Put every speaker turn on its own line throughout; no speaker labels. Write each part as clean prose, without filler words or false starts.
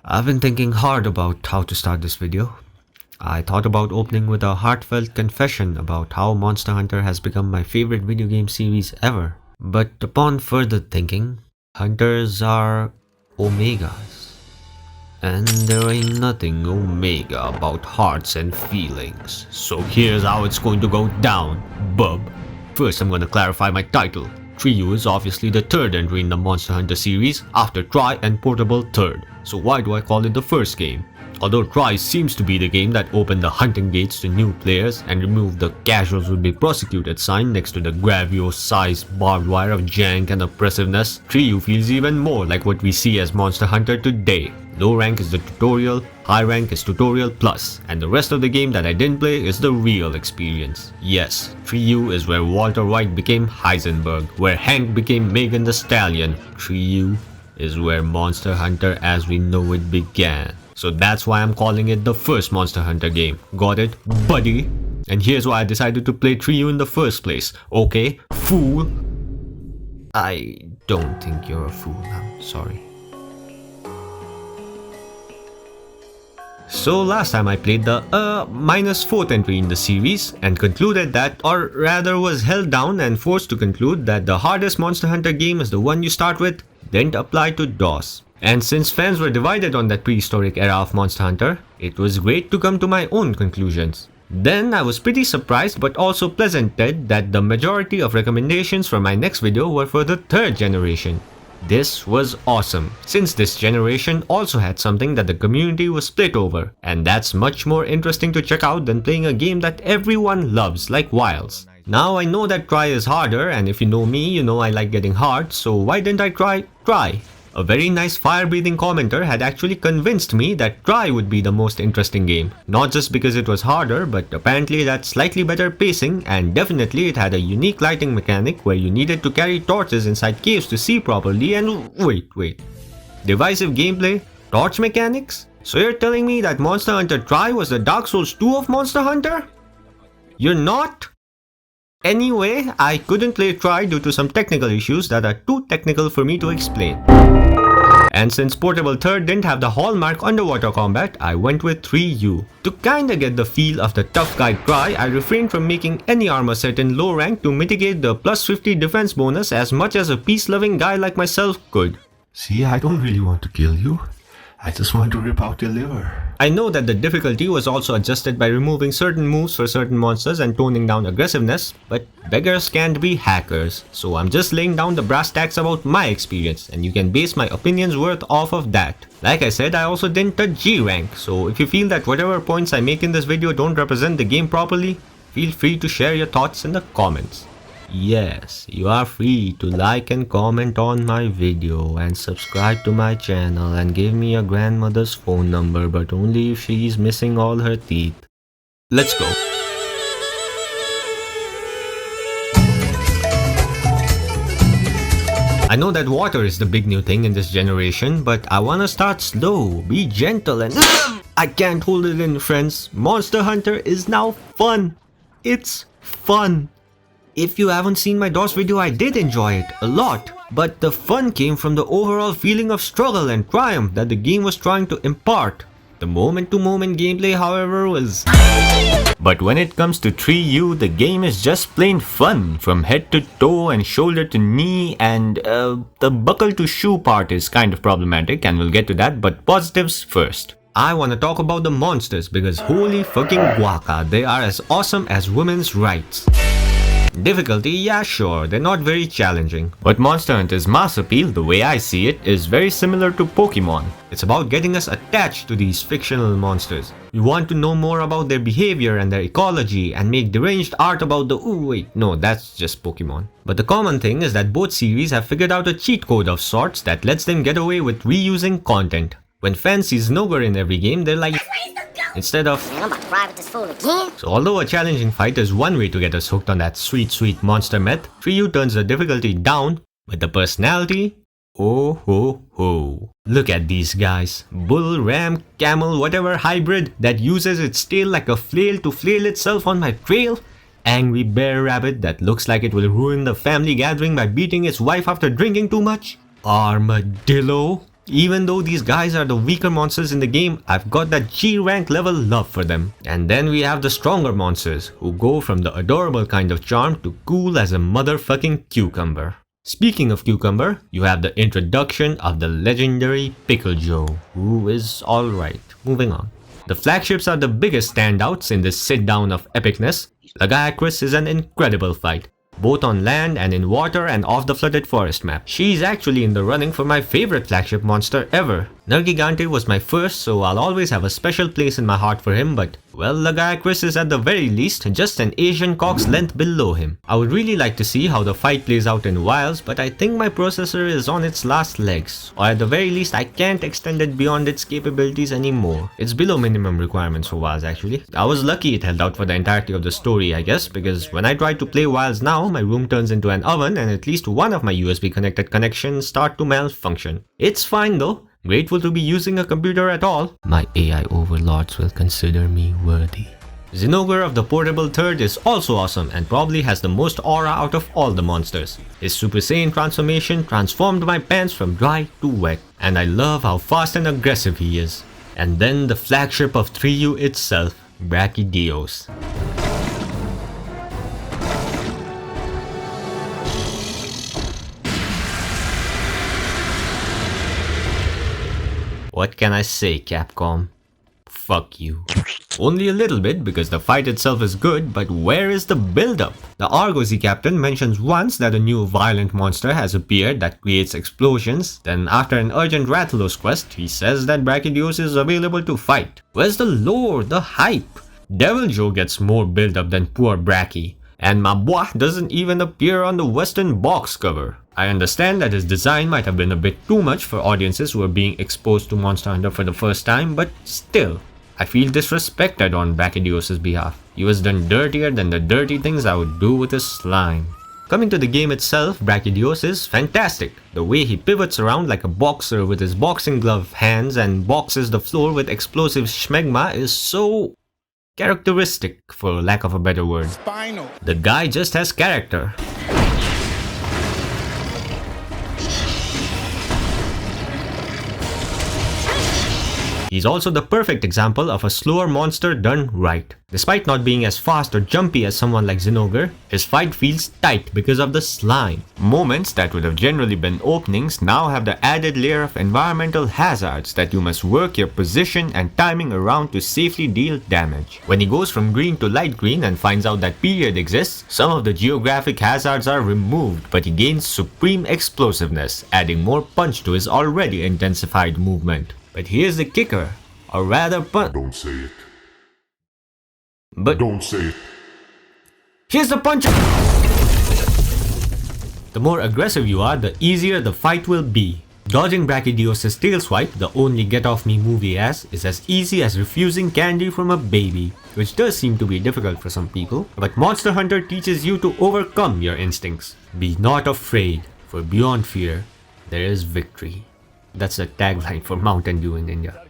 I've been thinking hard about how to start this video. I thought about opening with a heartfelt confession about how Monster Hunter has become my favorite video game series ever. But upon further thinking, hunters are omegas. And there ain't nothing omega about hearts and feelings. So here's how it's going to go down, bub. First, I'm gonna clarify my title. Trio is obviously the third entry in the Monster Hunter series after Tri and Portable third. So why do I call it the first game? Although Tri seems to be the game that opened the hunting gates to new players and removed the casuals will be prosecuted sign next to the gravio-sized barbed wire of jank and oppressiveness, Trio feels even more like what we see as Monster Hunter today. Low rank is the tutorial, high rank is tutorial plus, and the rest of the game that I didn't play is the real experience. Yes, Trio is where Walter White became Heisenberg, where Hank became Megan Thee Stallion. Trio is where Monster Hunter as we know it began. So that's why I'm calling it the first Monster Hunter game. Got it, buddy? And here's why I decided to play Trio in the first place. Okay, fool? I don't think you're a fool, I'm sorry. So last time I played the -4th entry in the series and concluded that, or rather was held down and forced to conclude that the hardest Monster Hunter game is the one you start with, didn't apply to DOS. And since fans were divided on that prehistoric era of Monster Hunter, it was great to come to my own conclusions. Then I was pretty surprised but also pleasanted that the majority of recommendations for my next video were for the third generation. This was awesome, since this generation also had something that the community was split over, and that's much more interesting to check out than playing a game that everyone loves like Wilds. Now I know that Try is harder, and if you know me, you know I like getting hard, so why didn't I try Try? A very nice fire-breathing commenter had actually convinced me that Try would be the most interesting game. Not just because it was harder, but apparently it had slightly better pacing, and definitely it had a unique lighting mechanic where you needed to carry torches inside caves to see properly and wait. Divisive gameplay? Torch mechanics? So you're telling me that Monster Hunter Try was the Dark Souls 2 of Monster Hunter? You're not? Anyway, I couldn't play Try due to some technical issues that are too technical for me to explain. And since Portable 3rd didn't have the hallmark underwater combat, I went with 3U. To kinda get the feel of the tough guy Try, I refrained from making any armor set in low rank to mitigate the +50 defense bonus as much as a peace-loving guy like myself could.
See, I don't really want to kill you. I just want to rip out your liver.
I know that the difficulty was also adjusted by removing certain moves for certain monsters and toning down aggressiveness, but beggars can't be hackers, so I'm just laying down the brass tacks about my experience, and you can base my opinions worth off of that. Like I said, I also didn't touch G rank, so if you feel that whatever points I make in this video don't represent the game properly, feel free to share your thoughts in the comments. Yes, you are free to like and comment on my video and subscribe to my channel and give me your grandmother's phone number, but only if she's missing all her teeth. Let's go. I know that water is the big new thing in this generation, but I wanna start slow, be gentle and I can't hold it in, friends. Monster Hunter is now fun. It's fun. If you haven't seen my DOS video, I did enjoy it a lot, but the fun came from the overall feeling of struggle and triumph that the game was trying to impart. The moment-to-moment gameplay, however, was... But when it comes to 3U, the game is just plain fun, from head to toe and shoulder to knee, and the buckle to shoe part is kind of problematic, and we'll get to that, but positives first. I wanna talk about the monsters because holy fucking guaca, they are as awesome as women's rights. Difficulty, yeah sure, they're not very challenging. But Monster Hunter's mass appeal, the way I see it, is very similar to Pokemon. It's about getting us attached to these fictional monsters. We want to know more about their behavior and their ecology and make deranged art about the no, that's just Pokemon. But the common thing is that both series have figured out a cheat code of sorts that lets them get away with reusing content. When fans see Snogger in every game, they're like, instead of,
I'm about to ride with this fool again.
So although a challenging fight is one way to get us hooked on that sweet monster meth, 3U turns the difficulty down, but the personality, oh ho ho. Look at these guys. Bull, ram, camel, whatever hybrid that uses its tail like a flail to flail itself on my trail. Angry bear rabbit that looks like it will ruin the family gathering by beating its wife after drinking too much. Armadillo. Even though these guys are the weaker monsters in the game, I've got that G rank level love for them. And then we have the stronger monsters, who go from the adorable kind of charm to cool as a motherfucking cucumber. Speaking of cucumber, you have the introduction of the legendary Pickle Joe, who is alright. Moving on. The flagships are the biggest standouts in this sit-down of epicness. Layzzz is an incredible fight, both on land and in water and off the flooded forest map. She's actually in the running for my favorite flagship monster ever. Nergigante was my first, so I'll always have a special place in my heart for him, but well, Layzzz is at the very least just an Asian cock's length below him. I would really like to see how the fight plays out in Wilds, but I think my processor is on its last legs, or at the very least I can't extend it beyond its capabilities anymore. It's below minimum requirements for Wilds actually. I was lucky it held out for the entirety of the story, I guess, because when I try to play Wilds now, my room turns into an oven and at least one of my USB connected connections start to malfunction. It's fine though. Grateful to be using a computer at all. My AI overlords will consider me worthy. Zinogre of the Portable Third is also awesome and probably has the most aura out of all the monsters. His Super Saiyan transformation transformed my pants from dry to wet, and I love how fast and aggressive he is. And then the flagship of 3U itself, Brachydios. What can I say, Capcom? Fuck you. Only a little bit because the fight itself is good, but where is the build-up? The Argosy captain mentions once that a new violent monster has appeared that creates explosions, then after an urgent Rathalos quest, he says that Brachydios is available to fight. Where's the lore, the hype? Devil Joe gets more build-up than poor Brachy, and my boy doesn't even appear on the Western box cover. I understand that his design might have been a bit too much for audiences who are being exposed to Monster Hunter for the first time, but still, I feel disrespected on Brachydios' behalf. He was done dirtier than the dirty things I would do with his slime. Coming to the game itself, Brachydios is fantastic. The way he pivots around like a boxer with his boxing glove hands and boxes the floor with explosive schmegma is so characteristic, for lack of a better word.
Spinal.
The guy just has character. He's also the perfect example of a slower monster done right. Despite not being as fast or jumpy as someone like Zinogre, his fight feels tight because of the slime. Moments that would have generally been openings now have the added layer of environmental hazards that you must work your position and timing around to safely deal damage. When he goes from green to light green and finds out that period exists, some of the geographic hazards are removed, but he gains supreme explosiveness, adding more punch to his already intensified movement. But here's the kicker, or rather
Don't say it.
But
Don't say it.
here's the punch! The more aggressive you are, the easier the fight will be. Dodging Brachydios' tail swipe, the only get-off-me move he has, is as easy as refusing candy from a baby, which does seem to be difficult for some people. But Monster Hunter teaches you to overcome your instincts. Be not afraid, for beyond fear, there is victory. That's the tagline for Mountain Dew in India.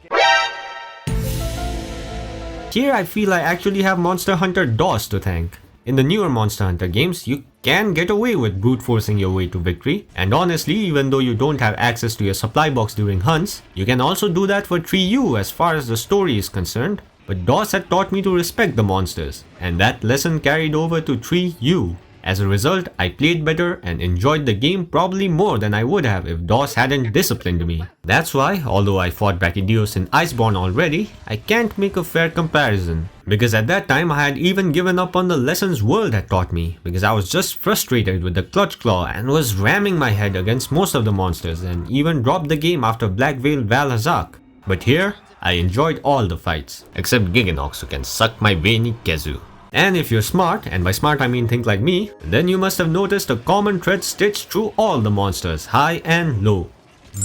Here I feel I actually have Monster Hunter DOS to thank. In the newer Monster Hunter games, you can get away with brute forcing your way to victory, and honestly, even though you don't have access to your supply box during hunts, you can also do that for 3U as far as the story is concerned. But DOS had taught me to respect the monsters, and that lesson carried over to 3U. As a result, I played better and enjoyed the game probably more than I would have if DOS hadn't disciplined me. That's why, although I fought Brachydios in Iceborne already, I can't make a fair comparison. Because at that time I had even given up on the lessons World had taught me, because I was just frustrated with the Clutch Claw and was ramming my head against most of the monsters and even dropped the game after Black Veil Valhazak. But here, I enjoyed all the fights, except Giganox who can suck my veiny Kezu. And if you're smart, and by smart I mean think like me, then you must have noticed a common thread stitched through all the monsters, high and low.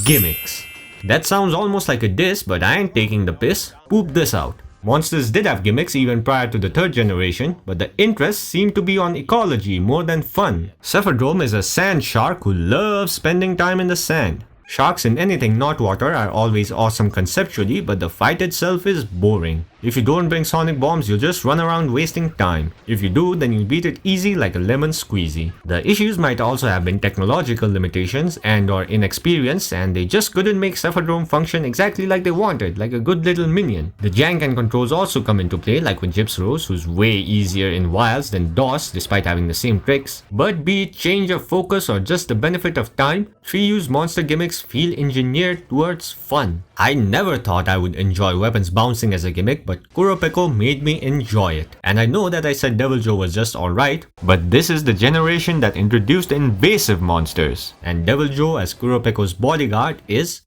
Gimmicks. That sounds almost like a diss, but I ain't taking the piss. Poop this out. Monsters did have gimmicks even prior to the 3rd generation, but the interest seemed to be on ecology more than fun. Cephadrome is a sand shark who loves spending time in the sand. Sharks in anything not water are always awesome conceptually, but the fight itself is boring. If you don't bring sonic bombs, you'll just run around wasting time. If you do, then you'll beat it easy like a lemon squeezy. The issues might also have been technological limitations and or inexperience, and they just couldn't make Cephadrome function exactly like they wanted, like a good little minion. The jank and controls also come into play, like with Gypsrose, who's way easier in wilds than DOS despite having the same tricks. But be it change of focus or just the benefit of time, 3U's monster gimmicks feel engineered towards fun. I never thought I would enjoy weapons bouncing as a gimmick, but Kuropeko made me enjoy it. And I know that I said Devil Joe was just alright, but this is the generation that introduced invasive monsters. And Devil Joe as Kuropeko's bodyguard is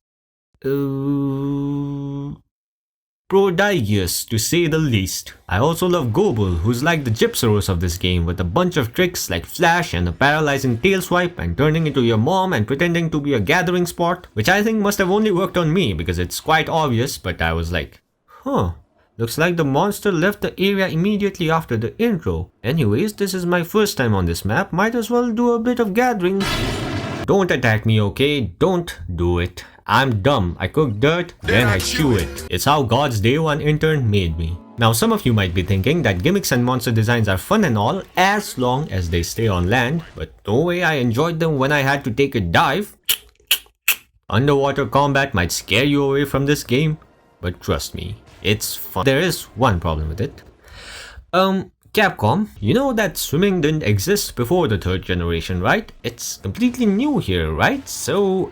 prodigious, to say the least. I also love Gobel, who's like the Gypsaros of this game, with a bunch of tricks like flash and a paralyzing tail swipe and turning into your mom and pretending to be a gathering spot, which I think must have only worked on me because it's quite obvious, but I was like, looks like the monster left the area immediately after the intro. Anyways, this is my first time on this map, might as well do a bit of gathering. Don't attack me, okay? Don't do it. I'm dumb. I cook dirt, then I chew it. It's how God's day one intern made me. Now some of you might be thinking that gimmicks and monster designs are fun and all as long as they stay on land, but no way I enjoyed them when I had to take a dive. Underwater combat might scare you away from this game, but trust me, it's fun. There is one problem with it. Capcom, you know that swimming didn't exist before the 3rd generation, right? It's completely new here, right? So,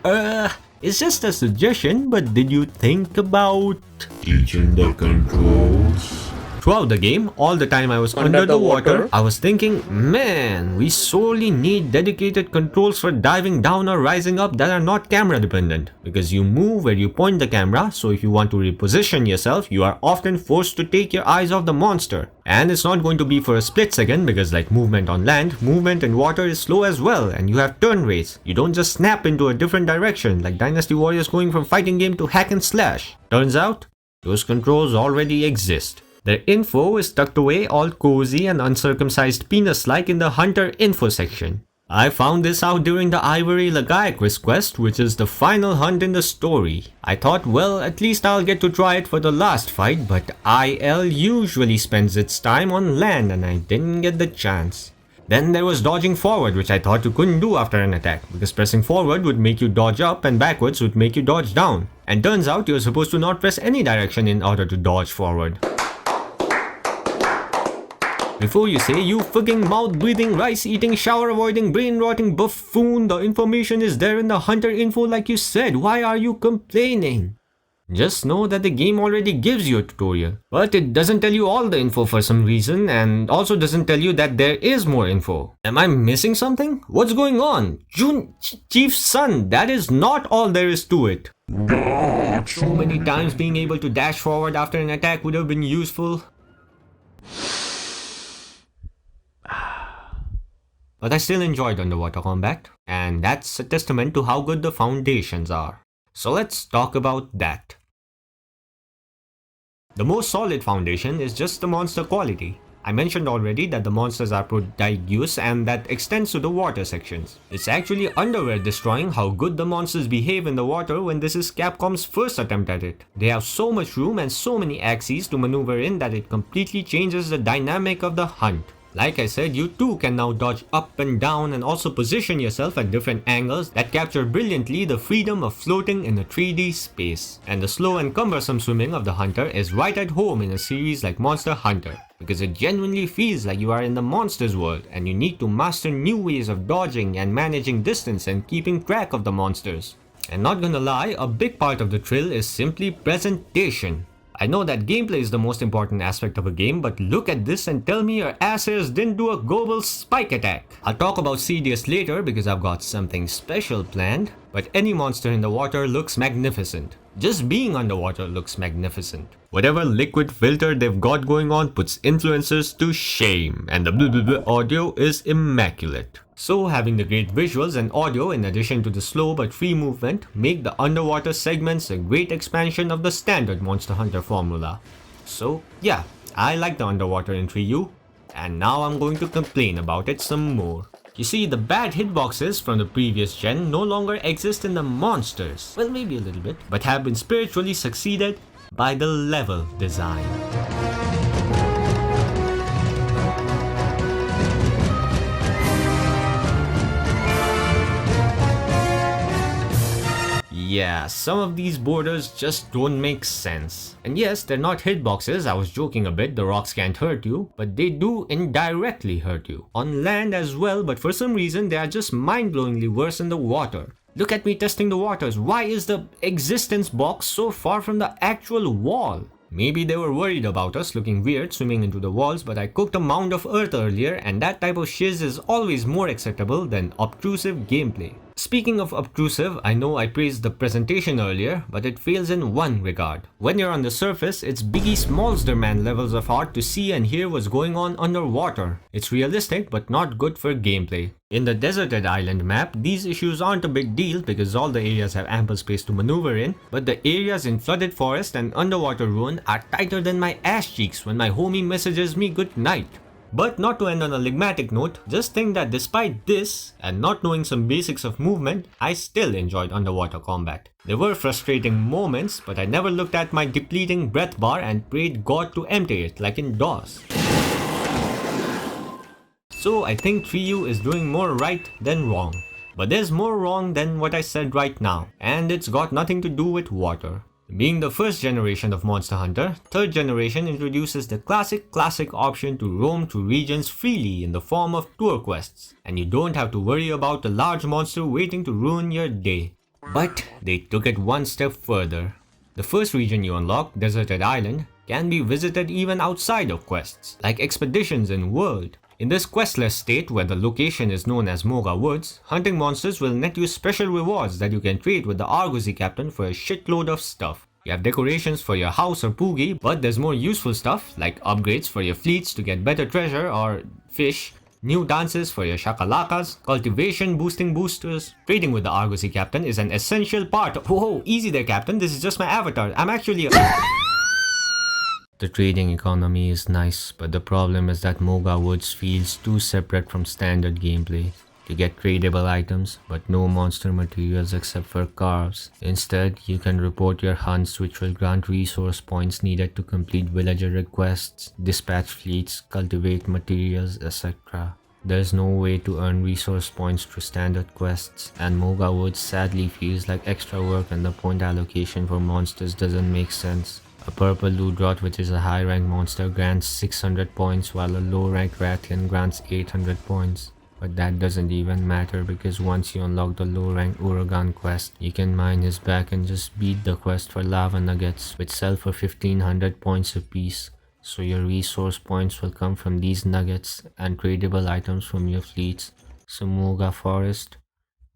it's just a suggestion, but did you think about
Teaching the controls.
Throughout the game, all the time I was under the water, I was thinking, man, we sorely need dedicated controls for diving down or rising up that are not camera dependent. Because you move where you point the camera, so if you want to reposition yourself, you are often forced to take your eyes off the monster. And it's not going to be for a split second, because like movement on land, movement in water is slow as well, and you have turn rates. You don't just snap into a different direction, like Dynasty Warriors going from fighting game to hack and slash. Turns out, those controls already exist. Their info is tucked away all cozy and uncircumcised penis-like in the Hunter info section. I found this out during the Ivory Lagaiacris quest, which is the final hunt in the story. I thought, well, at least I'll get to try it for the last fight, but IL usually spends its time on land and I didn't get the chance. Then there was dodging forward, which I thought you couldn't do after an attack, because pressing forward would make you dodge up and backwards would make you dodge down. And turns out you're supposed to not press any direction in order to dodge forward. Before you say, you fucking mouth-breathing, rice-eating, shower-avoiding, brain-rotting buffoon, the information is there in the Hunter info like you said, why are you complaining? Just know that the game already gives you a tutorial, but it doesn't tell you all the info for some reason, and also doesn't tell you that there is more info. Am I missing something? What's going on? Chief's son, that is not all there is to it. So many times being able to dash forward after an attack would have been useful. But I still enjoyed underwater combat, and that's a testament to how good the foundations are. So let's talk about that. The most solid foundation is just the monster quality. I mentioned already that the monsters are prodigious and that extends to the water sections. It's actually underwear destroying how good the monsters behave in the water when this is Capcom's first attempt at it. They have so much room and so many axes to maneuver in that it completely changes the dynamic of the hunt. Like I said, you too can now dodge up and down and also position yourself at different angles that capture brilliantly the freedom of floating in a 3D space. And the slow and cumbersome swimming of the Hunter is right at home in a series like Monster Hunter, because it genuinely feels like you are in the monster's world and you need to master new ways of dodging and managing distance and keeping track of the monsters. And not gonna lie, a big part of the thrill is simply presentation. I know that gameplay is the most important aspect of a game, but look at this and tell me your asses didn't do a global spike attack. I'll talk about Ceadeus later because I've got something special planned, but any monster in the water looks magnificent. Just being underwater looks magnificent. Whatever liquid filter they've got going on puts influencers to shame, and the blah blah blah audio is immaculate. So having the great visuals and audio in addition to the slow but free movement make the underwater segments a great expansion of the standard Monster Hunter formula. So yeah, I like the underwater in 3U, and now I'm going to complain about it some more. You see, the bad hitboxes from the previous gen no longer exist in the monsters, well maybe a little bit, but have been spiritually succeeded by the level design. yeah, some of these borders just don't make sense. And yes, they're not hitboxes, I was joking a bit, the rocks can't hurt you, but they do indirectly hurt you. On land as well, but for some reason they are just mind-blowingly worse in the water. Look at me testing the waters, why is the existence box so far from the actual wall? Maybe they were worried about us looking weird swimming into the walls, but I cooked a mound of earth earlier and that type of shiz is always more acceptable than obtrusive gameplay. Speaking of obtrusive, I know I praised the presentation earlier, but it fails in one regard. When you're on the surface, it's Biggie Smallsderman levels of art to see and hear what's going on underwater. It's realistic, but not good for gameplay. In the deserted island map, these issues aren't a big deal because all the areas have ample space to maneuver in, but the areas in flooded forest and underwater ruin are tighter than my ass cheeks when my homie messages me good night. But not to end on a ligmatic note, just think that despite this, and not knowing some basics of movement, I still enjoyed underwater combat. There were frustrating moments, but I never looked at my depleting breath bar and prayed God to empty it like in DOS. So I think Triyu is doing more right than wrong. But there's more wrong than what I said right now, and it's got nothing to do with water. Being the first generation of Monster Hunter, third generation introduces the classic option to roam through regions freely in the form of tour quests, and you don't have to worry about a large monster waiting to ruin your day. But they took it one step further. The first region you unlock, Deserted Island, can be visited even outside of quests, like expeditions in World. In this questless state where the location is known as Moga Woods, hunting monsters will net you special rewards that you can trade with the Argosy captain for a shitload of stuff. You have decorations for your house or Poogie, but there's more useful stuff like upgrades for your fleets to get better treasure or fish, new dances for your shakalakas, cultivation boosting boosters. Trading with the Argosy captain is an essential part of— Whoa, easy there captain, this is just my avatar, I'm actually a— The trading economy is nice, but the problem is that Moga Woods feels too separate from standard gameplay. You get tradable items, but no monster materials except for carves. Instead, you can report your hunts, which will grant resource points needed to complete villager requests, dispatch fleets, cultivate materials, etc. There's no way to earn resource points through standard quests, and Moga Woods sadly feels like extra work and the point allocation for monsters doesn't make sense. A purple loot rot, which is a high rank monster, grants 600 points while a low rank Rathian grants 800 points. But that doesn't even matter because once you unlock the low rank Uragan quest, you can mine his back and just beat the quest for lava nuggets, which sell for 1500 points apiece. So your resource points will come from these nuggets and tradable items from your fleets. So Moga Forest,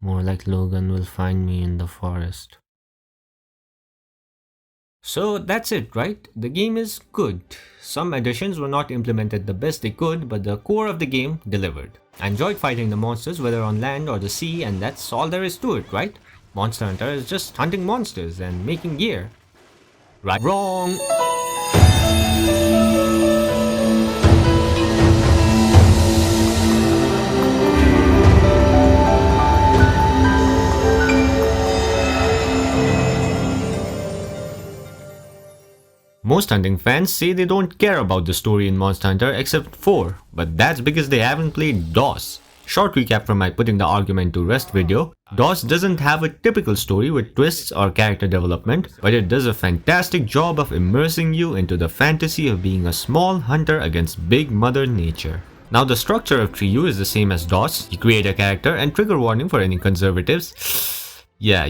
more like Logan will find me in the forest. So that's it, right? The game is good. Some additions were not implemented the best they could, but the core of the game delivered. I enjoyed fighting the monsters whether on land or the sea, and that's all there is to it, right? Monster Hunter is just hunting monsters and making gear. Right? Wrong! Most hunting fans say they don't care about the story in Monster Hunter except 4, but that's because they haven't played DOS. Short recap from my putting the argument to rest video, DOS doesn't have a typical story with twists or character development, but it does a fantastic job of immersing you into the fantasy of being a small hunter against big mother nature. Now the structure of Triyu is the same as DOS, you create a character and trigger warning for any conservatives. Yeah,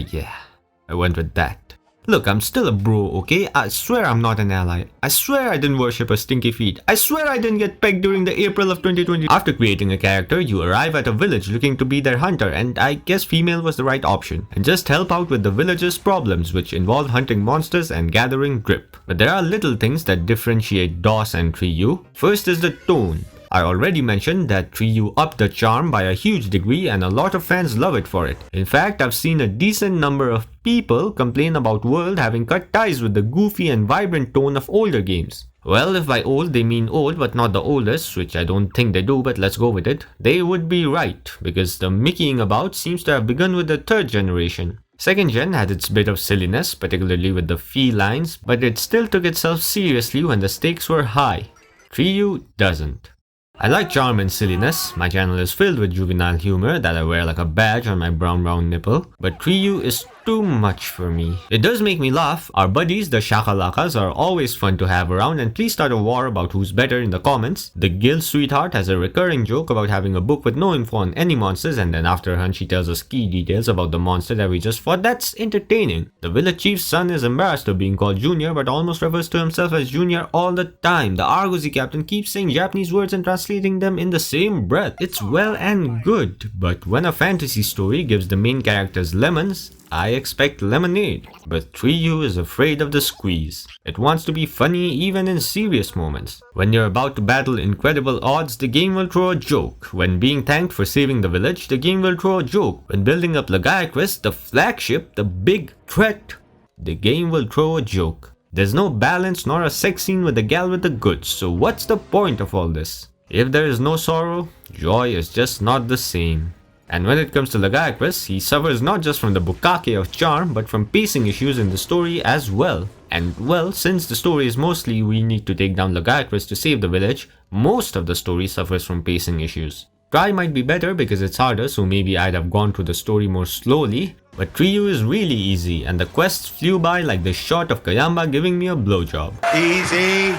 I went with that. Look, I'm still a bro, okay? I swear I'm not an ally. I swear I didn't worship a stinky feet. I swear I didn't get pegged during the April of 2020. After creating a character, you arrive at a village looking to be their hunter, and I guess female was the right option. And just help out with the villagers' problems, which involve hunting monsters and gathering grip. But there are little things that differentiate DOS and Triyu. First is the tone. I already mentioned that Triyu upped the charm by a huge degree and a lot of fans love it for it. In fact, I've seen a decent number of people complain about World having cut ties with the goofy and vibrant tone of older games. Well, if by old they mean old but not the oldest, which I don't think they do, but let's go with it, they would be right, because the mickeying about seems to have begun with the third generation. Second gen had its bit of silliness, particularly with the felines, but it still took itself seriously when the stakes were high. Triyu doesn't. I like charm and silliness. My channel is filled with juvenile humor that I wear like a badge on my brown nipple. But Triyu is too much for me. It does make me laugh. Our buddies, the Shakalakas, are always fun to have around, and please start a war about who's better in the comments. The guild sweetheart has a recurring joke about having a book with no info on any monsters, and then after a hunt she tells us key details about the monster that we just fought. That's entertaining. The village chief's son is embarrassed of being called Junior, but almost refers to himself as Junior all the time. The Argosy captain keeps saying Japanese words and translating them in the same breath. It's well and good, but when a fantasy story gives the main characters lemons, I expect lemonade. But 3U is afraid of the squeeze. It wants to be funny even in serious moments. When you're about to battle incredible odds, the game will throw a joke. When being thanked for saving the village, the game will throw a joke. When building up Lagiacrus, the flagship, the big threat, the game will throw a joke. There's no balance nor a sex scene with the gal with the goods, so what's the point of all this? If there is no sorrow, joy is just not the same. And when it comes to Lagiacrus, he suffers not just from the bukake of charm, but from pacing issues in the story as well. And well, since the story is mostly we need to take down Lagiacrus to save the village, most of the story suffers from pacing issues. Try might be better because it's harder, so maybe I'd have gone through the story more slowly, but Ryu is really easy and the quests flew by like the shot of Kayamba giving me a blowjob.
Easy,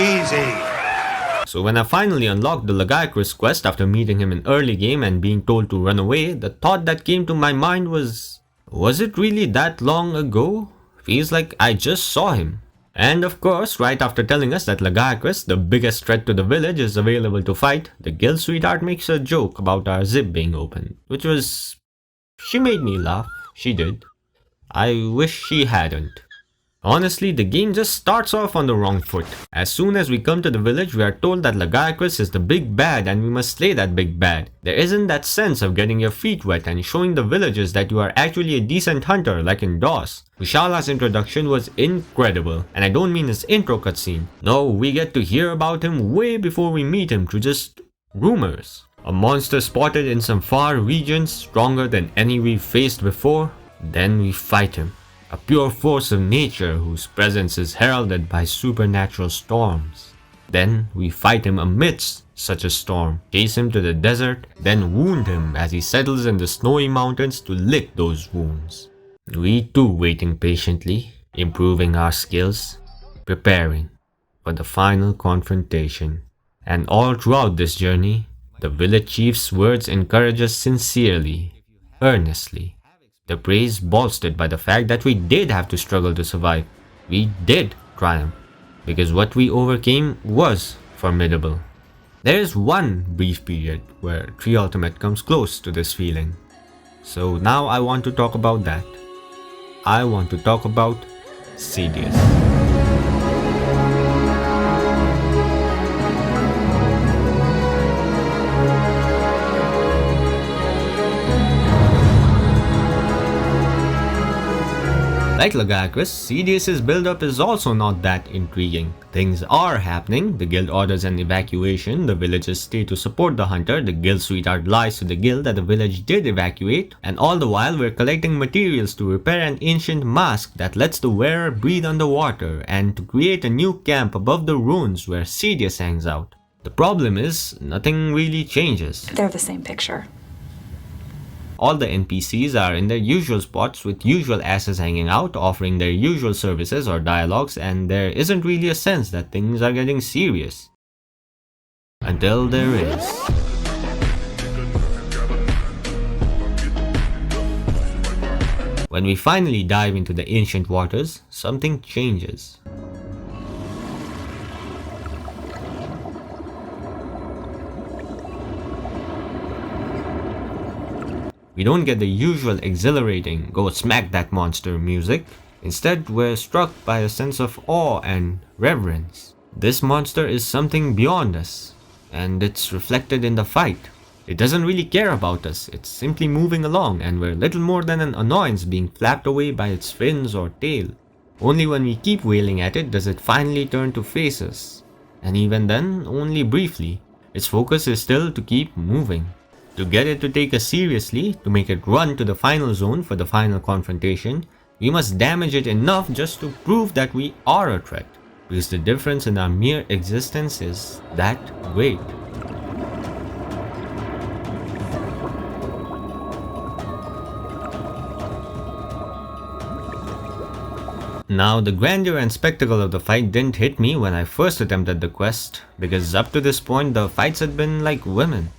easy.
So when I finally unlocked the Lagiacrus quest after meeting him in early game and being told to run away, the thought that came to my mind was it really that long ago? Feels like I just saw him. And of course, right after telling us that Lagiacrus, the biggest threat to the village, is available to fight, the guild sweetheart makes a joke about our zip being open, which was... she made me laugh. She did. I wish she hadn't. Honestly, the game just starts off on the wrong foot. As soon as we come to the village, we are told that Lagiacrus is the big bad and we must slay that big bad. There isn't that sense of getting your feet wet and showing the villagers that you are actually a decent hunter like in DOS. Vishala's introduction was incredible, and I don't mean his intro cutscene. No, we get to hear about him way before we meet him through just rumors. A monster spotted in some far regions, stronger than any we've faced before. Then we fight him. A pure force of nature whose presence is heralded by supernatural storms. Then we fight him amidst such a storm, chase him to the desert, then wound him as he settles in the snowy mountains to lick those wounds. We too waiting patiently, improving our skills, preparing for the final confrontation. And all throughout this journey, the village chief's words encourage us sincerely, earnestly. The praise bolstered by the fact that we did have to struggle to survive. We did triumph, because what we overcame was formidable. There is one brief period where 3 Ultimate comes close to this feeling. So now I want to talk about that. I want to talk about Ceadeus. Like Lagiacrus, Ceadeus' build-up is also not that intriguing. Things are happening, the guild orders an evacuation, the villagers stay to support the hunter, the guild sweetheart lies to the guild that the village did evacuate, and all the while we're collecting materials to repair an ancient mask that lets the wearer breathe underwater and to create a new camp above the ruins where Ceadeus hangs out. The problem is, nothing really changes.
They're the same picture.
All the NPCs are in their usual spots with usual asses hanging out, offering their usual services or dialogues, and there isn't really a sense that things are getting serious. Until there is. When we finally dive into the ancient waters, something changes. We don't get the usual exhilarating go smack that monster music. Instead, we're struck by a sense of awe and reverence. This monster is something beyond us, and it's reflected in the fight. It doesn't really care about us, it's simply moving along and we're little more than an annoyance being flapped away by its fins or tail. Only when we keep wailing at it does it finally turn to face us. And even then, only briefly. Its focus is still to keep moving. To get it to take us seriously, to make it run to the final zone for the final confrontation, we must damage it enough just to prove that we are a threat, because the difference in our mere existence is that great. Now, the grandeur and spectacle of the fight didn't hit me when I first attempted the quest, because up to this point the fights had been like women.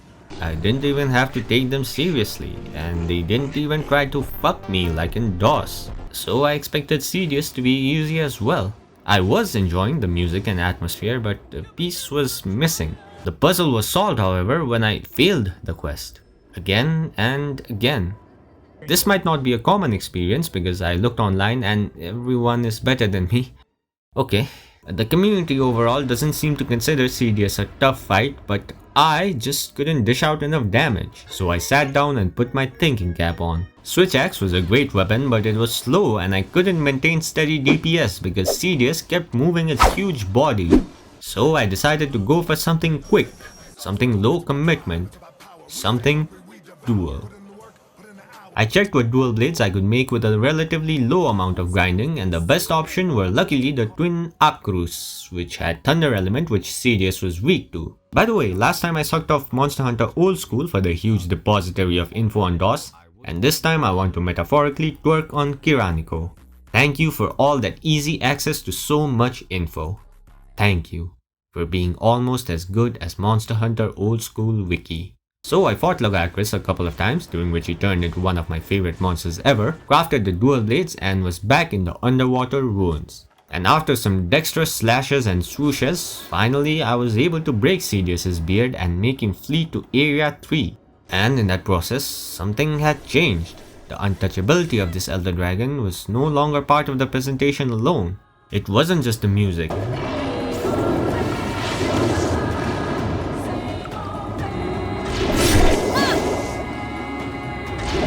I didn't even have to take them seriously, and they didn't even try to fuck me like in DOS. So I expected Ceadeus to be easy as well. I was enjoying the music and atmosphere, but a piece was missing. The puzzle was solved, however, when I failed the quest. Again and again. This might not be a common experience because I looked online and everyone is better than me. Okay, the community overall doesn't seem to consider Ceadeus a tough fight, but I just couldn't dish out enough damage, so I sat down and put my thinking cap on. Switch axe was a great weapon, but it was slow and I couldn't maintain steady DPS because Ceadeus kept moving its huge body. So I decided to go for something quick, something low commitment, something dual. I checked what dual blades I could make with a relatively low amount of grinding, and the best option were luckily the twin Akrus, which had thunder element which Ceadeus was weak to. By the way, last time I sucked off Monster Hunter Old School for the huge depository of info on DOS, and this time I want to metaphorically twerk on Kiranico. Thank you for all that easy access to so much info. Thank you for being almost as good as Monster Hunter Old School Wiki. So I fought Logakris a couple of times, during which he turned into one of my favorite monsters ever, crafted the dual blades and was back in the underwater ruins. And after some dexterous slashes and swooshes, finally I was able to break Ceadeus' beard and make him flee to Area 3. And in that process, something had changed. The untouchability of this Elder Dragon was no longer part of the presentation alone. It wasn't just the music.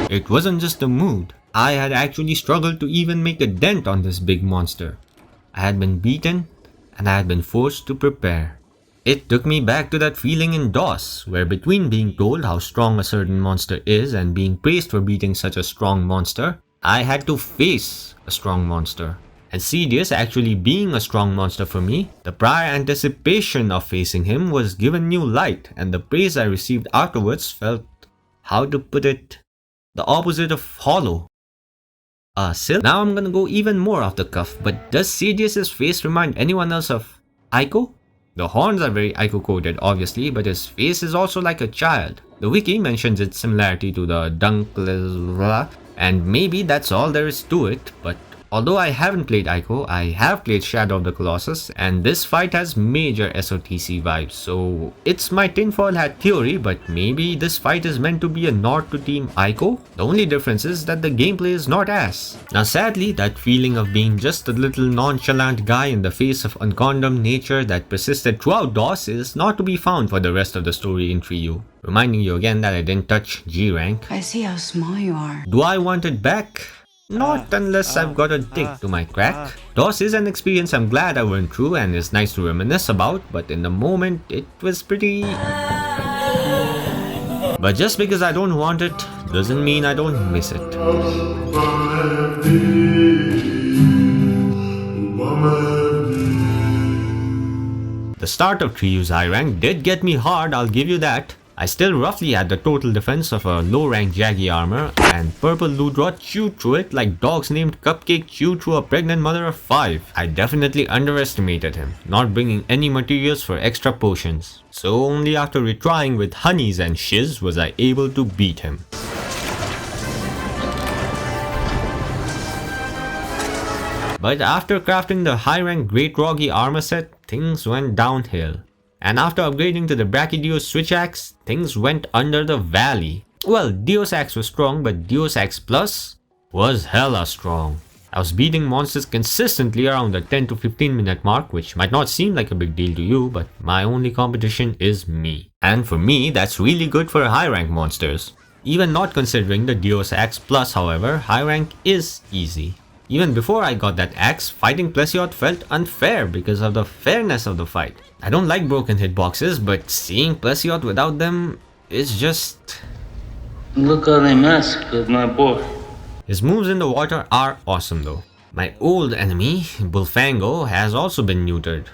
It wasn't just the mood. I had actually struggled to even make a dent on this big monster. I had been beaten, and I had been forced to prepare. It took me back to that feeling in DOS, where between being told how strong a certain monster is and being praised for beating such a strong monster, I had to face a strong monster. And Ceadeus actually being a strong monster for me, the prior anticipation of facing him was given new light, and the praise I received afterwards felt, how to put it, the opposite of hollow. Still, now I'm gonna go even more off the cuff, but does Ceadeus' face remind anyone else of Aiko? The horns are very Aiko-coded obviously, but his face is also like a child. The wiki mentions its similarity to the Dunklezra, and maybe that's all there is to it, but although I haven't played Aiko, I have played Shadow of the Colossus, and this fight has major SOTC vibes, so it's my tinfoil hat theory, but maybe this fight is meant to be a nod to Team Aiko? The only difference is that the gameplay is not ass. Now sadly, that feeling of being just a little nonchalant guy in the face of uncondemned nature that persisted throughout DOS is not to be found for the rest of the story in Triu. Reminding you again that I didn't touch G rank.
I see how small you are.
Do I want it back? Not unless I've got a dig to my crack. DOS is an experience I'm glad I went through and is nice to reminisce about, but in the moment it was pretty... But just because I don't want it, doesn't mean I don't miss it. The start of Triu's high rank did get me hard, I'll give you that. I still roughly had the total defense of a low rank Jaggy armor, and Purple Ludrot chewed through it like dogs named Cupcake chew through a pregnant mother of 5. I definitely underestimated him, not bringing any materials for extra potions. So only after retrying with honeys and shiz was I able to beat him. But after crafting the high rank Great Roggy armor set, things went downhill. And after upgrading to the Brachydios Switch Axe, things went under the valley. Well, Dios Axe was strong, but Dios Axe Plus was hella strong. I was beating monsters consistently around the 10 to 15 minute mark, which might not seem like a big deal to you, but my only competition is me. And for me, that's really good for high rank monsters. Even not considering the Dios Axe Plus, however, high rank is easy. Even before I got that axe, fighting Plesiot felt unfair because of the fairness of the fight. I don't like broken hitboxes, but seeing Plesiot without them is just...
Look how they massacred my boy.
His moves in the water are awesome though. My old enemy, Bullfango, has also been neutered.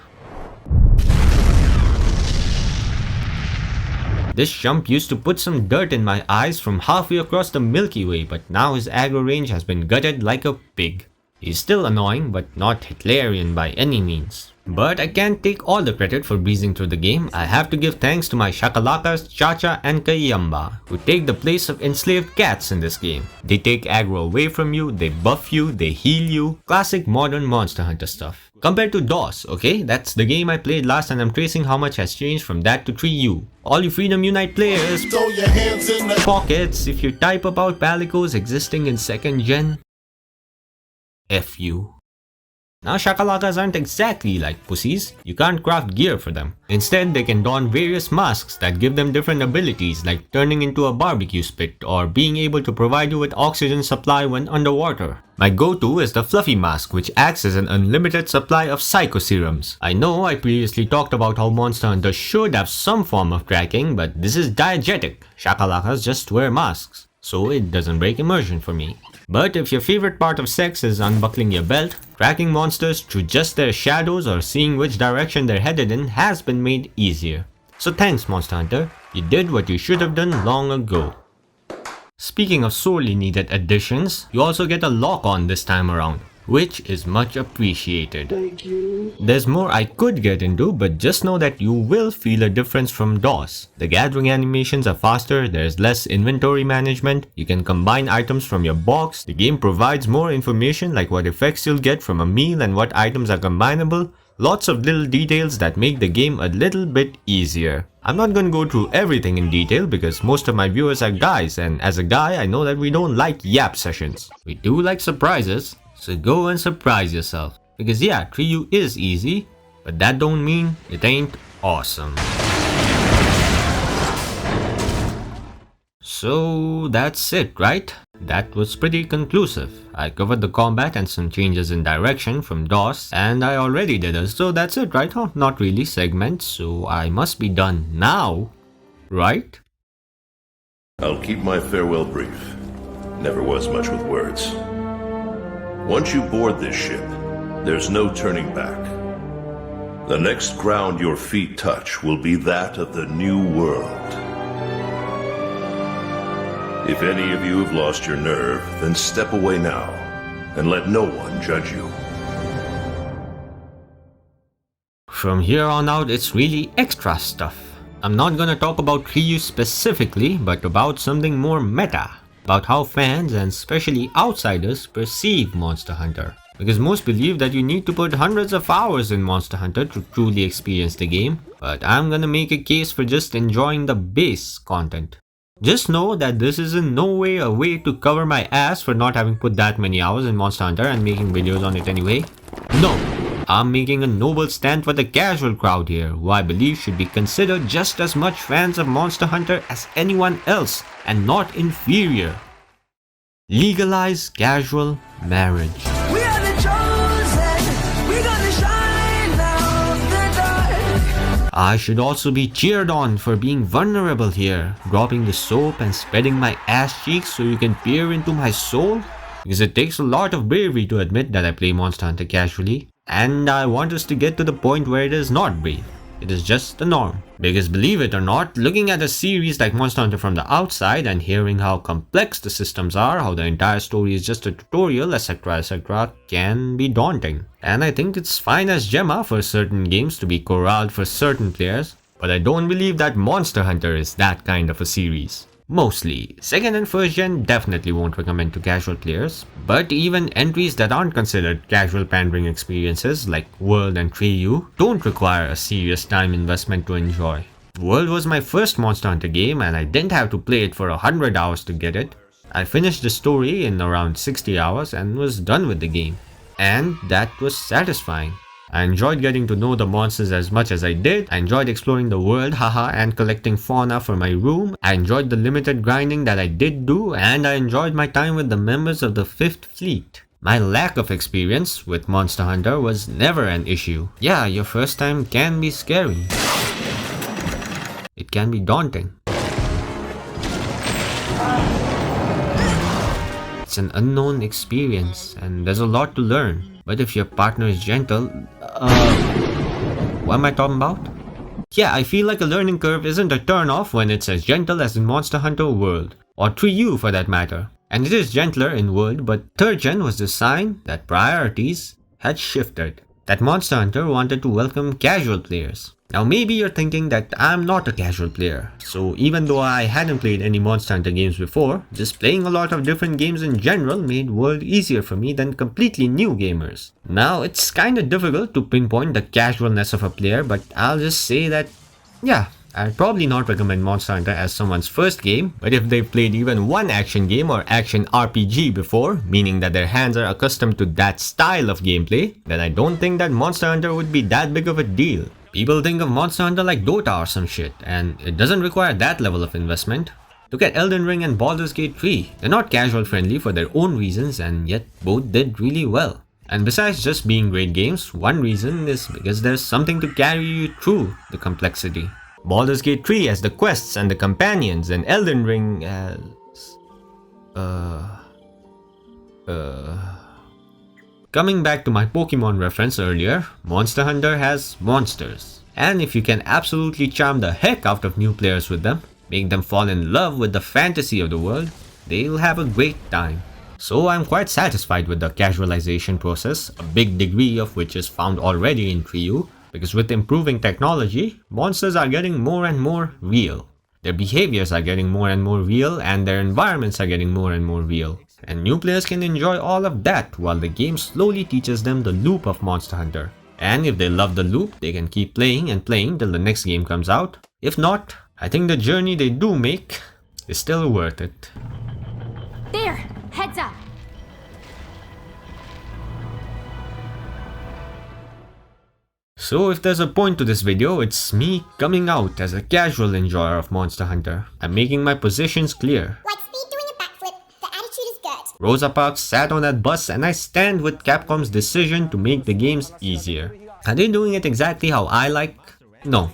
This chump used to put some dirt in my eyes from halfway across the Milky Way, but now his aggro range has been gutted like a pig. He's still annoying, but not Hitlerian by any means. But I can't take all the credit for breezing through the game. I have to give thanks to my Shakalakas, Chacha and Kayamba, who take the place of enslaved cats in this game. They take aggro away from you, they buff you, they heal you. Classic modern Monster Hunter stuff. Compared to DOS, okay? That's the game I played last and I'm tracing how much has changed from that to 3U. All you Freedom Unite players, throw your hands in the pockets if you type about Palicos existing in 2nd gen. F you. Now Shakalakas aren't exactly like pussies, you can't craft gear for them. Instead, they can don various masks that give them different abilities like turning into a barbecue spit or being able to provide you with oxygen supply when underwater. My go-to is the Fluffy Mask, which acts as an unlimited supply of Psycho Serums. I know I previously talked about how Monster Hunter should have some form of tracking, but this is diegetic. Shakalakas just wear masks, so it doesn't break immersion for me. But if your favorite part of sex is unbuckling your belt, tracking monsters through just their shadows or seeing which direction they're headed in has been made easier. So thanks Monster Hunter, you did what you should have done long ago. Speaking of sorely needed additions, you also get a lock-on this time around, which is much appreciated.
Thank you.
There's more I could get into, but just know that you will feel a difference from DOS. The gathering animations are faster, there's less inventory management, you can combine items from your box, the game provides more information like what effects you'll get from a meal and what items are combinable, lots of little details that make the game a little bit easier. I'm not gonna go through everything in detail because most of my viewers are guys, and as a guy I know that we don't like yap sessions. We do like surprises. So go and surprise yourself. Because yeah, 3U is easy, but that don't mean it ain't awesome. So that's it, right? That was pretty conclusive. I covered the combat and some changes in direction from DOS, and I already did it, so that's it, right? Oh, not really segments, so I must be done now, right?
I'll keep my farewell brief. Never was much with words. Once you board this ship, there's no turning back. The next ground your feet touch will be that of the new world. If any of you have lost your nerve, then step away now, and let no one judge you.
From here on out, it's really extra stuff. I'm not gonna talk about 3U specifically, but about something more meta. About how fans and especially outsiders perceive Monster Hunter. Because most believe that you need to put hundreds of hours in Monster Hunter to truly experience the game, but I'm gonna make a case for just enjoying the base content. Just know that this is in no way a way to cover my ass for not having put that many hours in Monster Hunter and making videos on it anyway. No, I'm making a noble stand for the casual crowd here, who I believe should be considered just as much fans of Monster Hunter as anyone else, and not inferior. Legalize casual marriage.
We are the chosen. We're gonna shine out the dark.
I should also be cheered on for being vulnerable here, dropping the soap and spreading my ass cheeks so you can peer into my soul. Because it takes a lot of bravery to admit that I play Monster Hunter casually. And I want us to get to the point where it is not brave. It is just the norm. Because believe it or not, looking at a series like Monster Hunter from the outside and hearing how complex the systems are, how the entire story is just a tutorial, etc., can be daunting. And I think it's fine as Gemma for certain games to be corralled for certain players, but I don't believe that Monster Hunter is that kind of a series. Mostly. 2nd and 1st gen definitely won't recommend to casual players, but even entries that aren't considered casual pandering experiences like World and 3U don't require a serious time investment to enjoy. World was my first Monster Hunter game and I didn't have to play it for 100 hours to get it. I finished the story in around 60 hours and was done with the game. And that was satisfying. I enjoyed getting to know the monsters as much as I did. I enjoyed exploring the world, and collecting fauna for my room. I enjoyed the limited grinding that I did do, and I enjoyed my time with the members of the 5th Fleet. My lack of experience with Monster Hunter was never an issue. Yeah, your first time can be scary. It can be daunting. It's an unknown experience, and there's a lot to learn. But if your partner is gentle, what am I talking about? Yeah, I feel like a learning curve isn't a turn off when it's as gentle as in Monster Hunter World, or 3U for that matter. and it is gentler in world, but 3rd gen was the sign that priorities had shifted, that Monster Hunter wanted to welcome casual players. Now maybe you're thinking that I'm not a casual player, so even though I hadn't played any Monster Hunter games before, just playing a lot of different games in general made world easier for me than completely new gamers. Now it's kinda difficult to pinpoint the casualness of a player, but I'll just say that, yeah, I'd probably not recommend Monster Hunter as someone's first game, but if they've played even one action game or action RPG before, meaning that their hands are accustomed to that style of gameplay, then I don't think that Monster Hunter would be that big of a deal. People think of Monster Hunter like Dota or some shit, and it doesn't require that level of investment. Look at Elden Ring and Baldur's Gate 3. They're not casual friendly for their own reasons, and yet both did really well. And besides just being great games, one reason is because there's something to carry you through the complexity. Baldur's Gate 3 has the quests and the companions, and Elden Ring has... Coming back to my Pokemon reference earlier, Monster Hunter has monsters. And if you can absolutely charm the heck out of new players with them, make them fall in love with the fantasy of the world, they'll have a great time. So I'm quite satisfied with the casualization process, a big degree of which is found already in Triu, because with improving technology, monsters are getting more and more real. Their behaviors are getting more and more real, and their environments are getting more and more real. And new players can enjoy all of that while the game slowly teaches them the loop of Monster Hunter. And if they love the loop, they can keep playing and playing till the next game comes out. If not, I think the journey they do make is still worth it.
There! Heads up!
So if there's a point to this video, it's me coming out as a casual enjoyer of Monster Hunter. I'm making my positions clear.
Like Speed doing a backflip, the attitude is good.
Rosa Parks sat on that bus, and I stand with Capcom's decision to make the games easier. Are they doing it exactly how I like? No.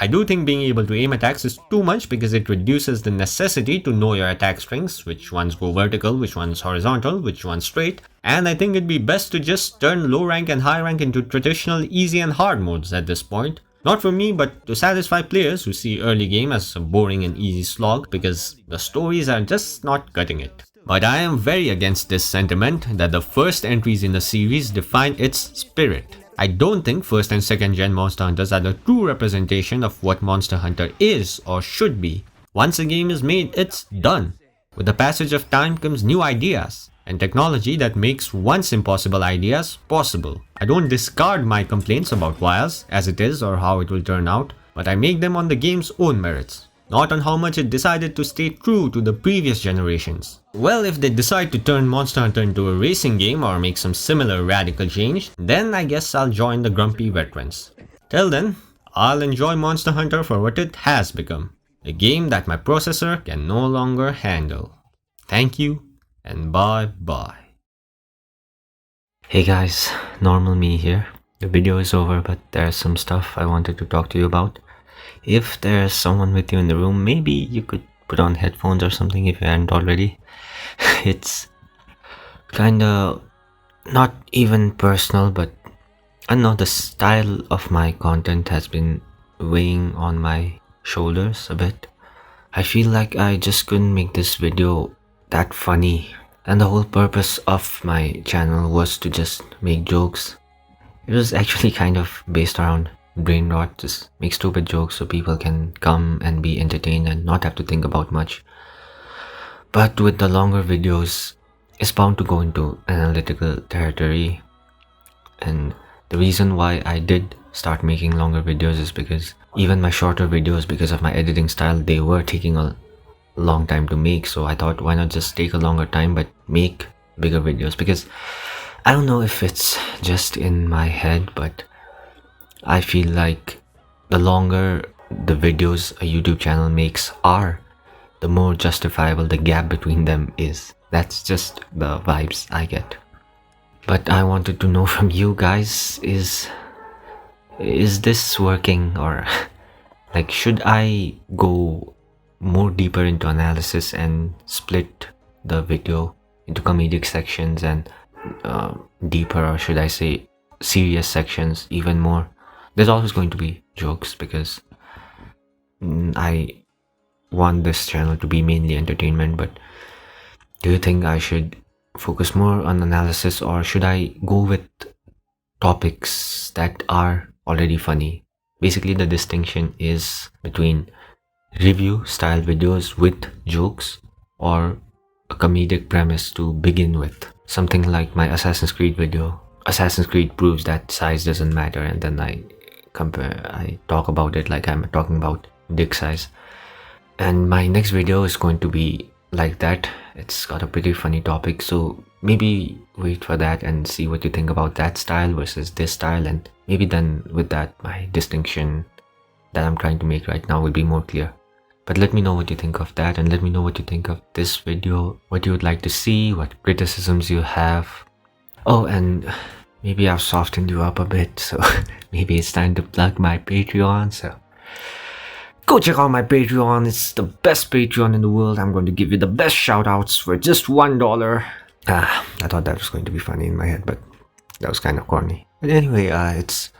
I do think being able to aim attacks is too much because it reduces the necessity to know your attack strings, which ones go vertical, which ones horizontal, which ones straight, and I think it'd be best to just turn low rank and high rank into traditional easy and hard modes at this point. Not for me, but to satisfy players who see early game as a boring and easy slog because the stories are just not cutting it. But I am very against this sentiment that the first entries in the series define its spirit. I don't think 1st and 2nd gen Monster Hunters are the true representation of what Monster Hunter is or should be. Once a game is made, it's done. With the passage of time comes new ideas and technology that makes once impossible ideas possible. I don't discard my complaints about wires as it is or how it will turn out, but I make them on the game's own merits, not on how much it decided to stay true to the previous generations. Well, if they decide to turn Monster Hunter into a racing game or make some similar radical change, then I guess I'll join the grumpy veterans. Till then, I'll enjoy Monster Hunter for what it has become, a game that my processor can no longer handle. Thank you, and bye-bye.
Hey guys, normal me here. The video is over, but there's some stuff I wanted to talk to you about. If there's someone with you in the room, maybe you could put on headphones or something if you hadn't already. It's kinda not even personal, but I don't know, the style of my content has been weighing on my shoulders a bit. I feel like I just couldn't make this video that funny, and the whole purpose of my channel was to just make jokes. It was actually kind of based around brain rot, just make stupid jokes so people can come and be entertained and not have to think about much. But with the longer videos, it's bound to go into analytical territory, and the reason why I did start making longer videos is because even my shorter videos, because of my editing style, they were taking a long time to make. So I thought, why not just take a longer time but make bigger videos? Because I don't know if it's just in my head, but I feel like the longer the videos a YouTube channel makes are, the more justifiable the gap between them is. That's just the vibes I get. But I wanted to know from you guys, is this working, or like, should I go more deeper into analysis and split the video into comedic sections and deeper, or should I say serious sections even more? There's always going to be jokes because I want this channel to be mainly entertainment, but Do you think I should focus more on analysis, or should I go with topics that are already funny? Basically, the distinction is between review style videos with jokes or a comedic premise to begin with. Something like my Assassin's Creed video. Assassin's Creed proves that size doesn't matter, and then I talk about it like I'm talking about dick size. And my next video is going to be like that. It's got a pretty funny topic, so maybe wait for that and see what you think about that style versus this style, and maybe then with that my distinction that I'm trying to make right now will be more clear. But let me know what you think of that, and let me know what you think of this video, what you would like to see, what criticisms you have. Oh, and maybe I've softened you up a bit, so maybe it's time to plug my Patreon. So go check out my Patreon. It's the best Patreon in the world. I'm going to give you the best shoutouts for just $1. I thought that was going to be funny in my head, but that was kind of corny. But anyway, it's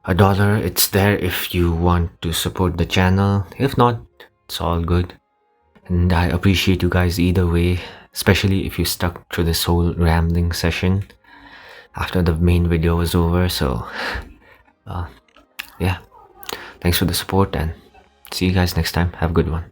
$1. It's there if you want to support the channel. If not, it's all good. And I appreciate you guys either way, especially if you stuck through this whole rambling session after the main video was over. So yeah, thanks for the support, and see you guys next time. Have a good one.